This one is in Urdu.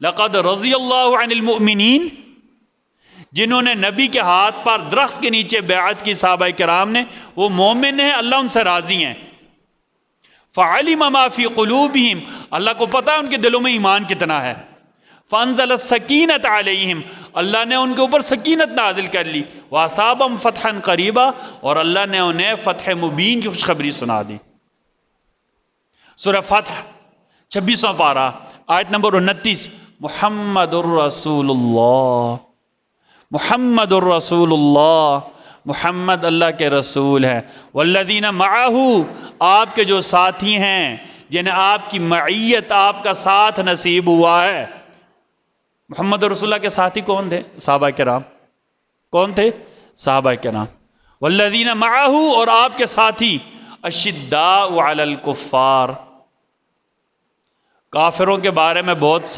لقد رضی اللہ عن المؤمنین، جنہوں نے نبی کے ہاتھ پر درخت کے نیچے بیعت کی صحابہ کرام نے، وہ مومن ہیں، اللہ ان سے راضی ہیں۔ فعلم ما فی قلوبہم، اللہ کو پتا ہے ان کے دلوں میں ایمان کتنا ہے۔ فانزل السکینۃ علیہم، اللہ نے ان کے اوپر سکینت نازل کر لی۔ واصابہم فتحا قریبا، اور اللہ نے انہیں فتح مبین کی خوشخبری سنا دی۔ سورہ فتح 26واں پارہ آیت نمبر 29، محمد الرسول اللہ، محمد الرسول اللہ، محمد اللہ کے رسول ہے۔ والذین معہ، آپ کے جو ساتھی ہیں، جنہیں آپ کی معیت، آپ کا ساتھ نصیب ہوا ہے۔ محمد رسول اللہ کے ساتھی کون تھے؟ صحابہ کرام۔ کون تھے؟ صحابہ کرام۔ والذین معہ، اور آپ کے ساتھی، اشداء علی الکفار، کافروں کے بارے میں بہت